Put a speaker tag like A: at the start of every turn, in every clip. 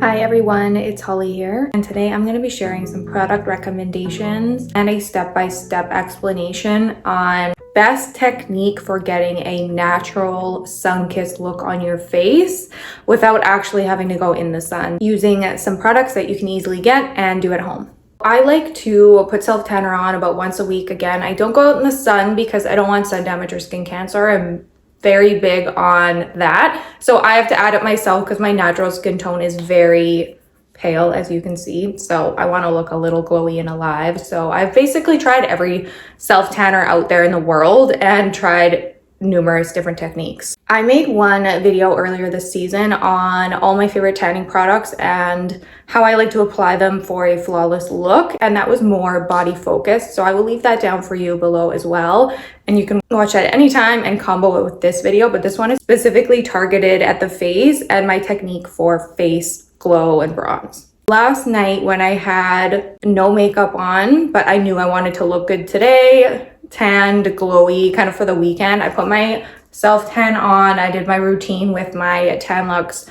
A: Hi everyone, it's Holly here, and today I'm going to be sharing some product recommendations and a step-by-step explanation on best technique for getting a natural sun-kissed look on your face without actually having to go in the sun, using some products that you can easily get and do at home. I like to put self-tanner on about once a week. Again, I don't go out in the sun because I don't want sun damage or skin cancer. I'm very big on that. So I have to add it myself because my natural skin tone is very pale, as you can see. So I want to look a little glowy and alive. So I've basically tried every self-tanner out there in the world and tried numerous different techniques. I made one video earlier this season on all my favorite tanning products and how I like to apply them for a flawless look, and that was more body focused. So I will leave that down for you below as well, and you can watch that anytime and combo it with this video, but this one is specifically targeted at the face and my technique for face glow and bronze. Last night when I had no makeup on, but I knew I wanted to look good today, tanned, glowy, kind of for the weekend, I put my self-tan on. I did my routine with my Tan Luxe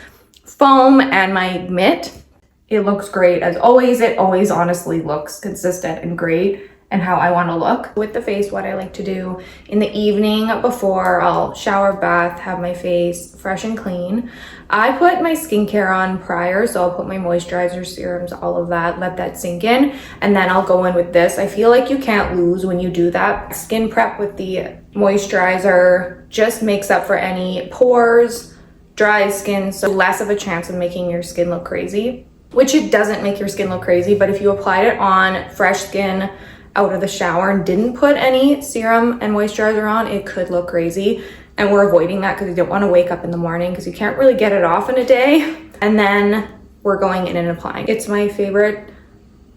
A: foam and my mitt. It looks great as always. It always honestly looks consistent and great and how I want to look. With the face, what I like to do in the evening before I'll shower, bath, have my face fresh and clean, I put my skincare on prior. So I'll put my moisturizer, serums, all of that, let that sink in, and then I'll go in with this. I feel like you can't lose when you do that. Skin prep with the moisturizer just makes up for any pores, dry skin, so less of a chance of making your skin look crazy, which it doesn't make your skin look crazy, but if you applied it on fresh skin out of the shower and didn't put any serum and moisturizer on, it could look crazy. And we're avoiding that because you don't want to wake up in the morning because you can't really get it off in a day. And then we're going in and applying. It's my favorite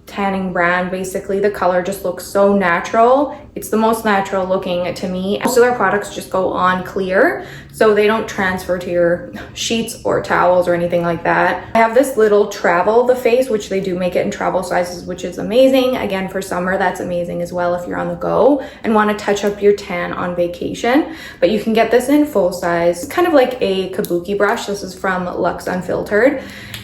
A: tanning brand. Basically, the color just looks so natural. It's the most natural looking to me. Most of their products just go on clear, so they don't transfer to your sheets or towels or anything like that. I have this little travel the face, which they do make it in travel sizes, which is amazing. Again, for summer, that's amazing as well if you're on the go and want to touch up your tan on vacation. But you can get this in full size, kind of like a kabuki brush. This is from LUX Unfiltered,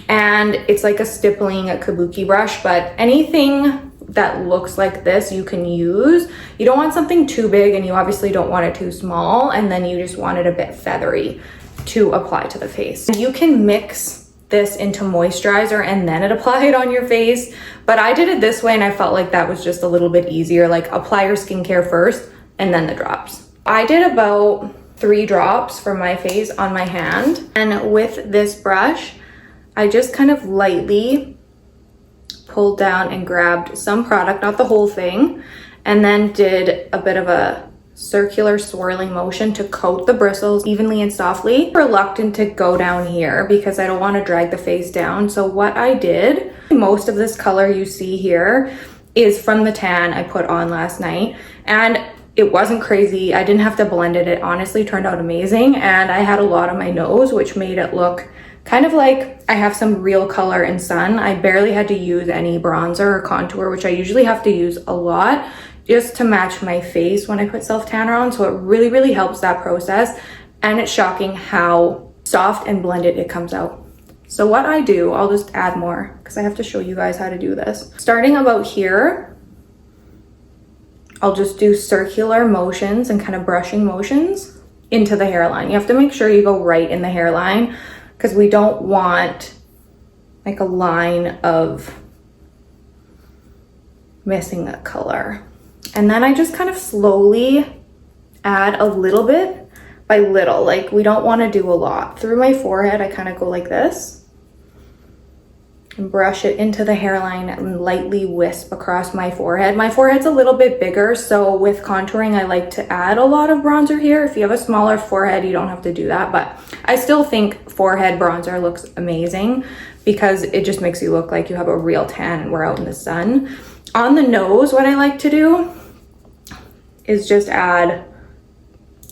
A: and it's like a stippling kabuki brush, but anything that looks like this you can use. You don't want something too big, and you obviously don't want it too small, and then you just want it a bit feathery to apply to the face. You can mix this into moisturizer and then apply it on your face, but I did it this way and I felt like that was just a little bit easier. Like, apply your skincare first and then the drops. I did about 3 drops for my face on my hand, and with this brush I just kind of lightly pulled down and grabbed some product, not the whole thing, and then did a bit of a circular swirling motion to coat the bristles evenly and softly. I'm reluctant to go down here because I don't want to drag the face down. So what I did, most of this color you see here is from the tan I put on last night, and it wasn't crazy. I didn't have to blend it. It honestly turned out amazing, and I had a lot on my nose, which made it look kind of like I have some real color in sun. I barely had to use any bronzer or contour, which I usually have to use a lot just to match my face when I put self-tanner on. So it really, really helps that process. And it's shocking how soft and blended it comes out. So what I do, I'll just add more because I have to show you guys how to do this. Starting about here, I'll just do circular motions and kind of brushing motions into the hairline. You have to make sure you go right in the hairline, because we don't want like a line of missing that color. And then I just kind of slowly add a little bit by little. Like, we don't want to do a lot. Through my forehead, I kind of go like this and brush it into the hairline and lightly wisp across my forehead. My forehead's a little bit bigger, so with contouring, I like to add a lot of bronzer here. If you have a smaller forehead, you don't have to do that, but I still think forehead bronzer looks amazing because it just makes you look like you have a real tan and we're out in the sun. On the nose, what I like to do is just add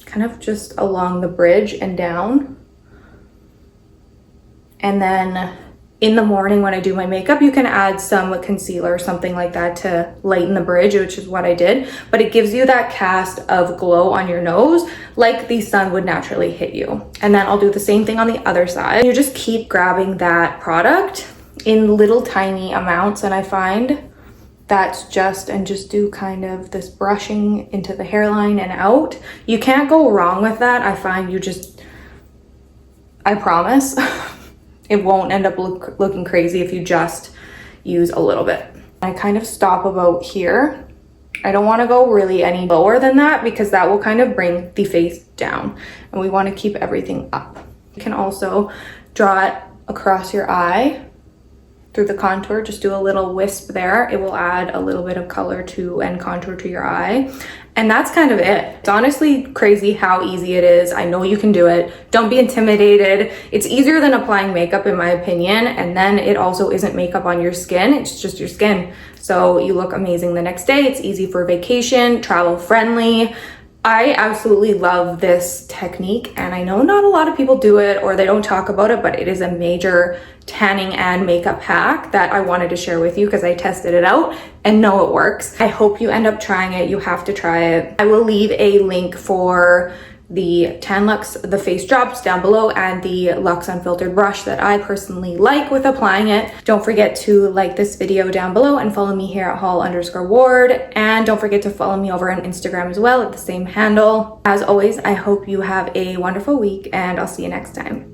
A: kind of just along the bridge and down, and then in the morning when I do my makeup. You can add some concealer or something like that to lighten the bridge, which is what I did, but it gives you that cast of glow on your nose like the sun would naturally hit you. And then I'll do the same thing on the other side. You just keep grabbing that product in little tiny amounts, and I find that's just do kind of this brushing into the hairline and out. You can't go wrong with that. I find I promise it won't end up looking crazy if you just use a little bit. I kind of stop about here. I don't want to go really any lower than that because that will kind of bring the face down, and we want to keep everything up. You can also draw it across your eye through the contour. Just do a little wisp there. It will add a little bit of color to and contour to your eye. And that's kind of it. It's honestly crazy how easy it is. I know you can do it. Don't be intimidated. It's easier than applying makeup in my opinion. And then it also isn't makeup on your skin. It's just your skin. So you look amazing the next day. It's easy for vacation, travel friendly. I absolutely love this technique, and I know not a lot of people do it or they don't talk about it, but it is a major tanning and makeup hack that I wanted to share with you because I tested it out and know it works. I hope you end up trying it. You have to try it. I will leave a link for the LUXE The Face drops down below and the LUX Unfiltered brush that I personally like with applying it. Don't forget to like this video down below and follow me here at holl_ward, and don't forget to follow me over on Instagram as well at the same handle. As always, I hope you have a wonderful week, and I'll see you next time.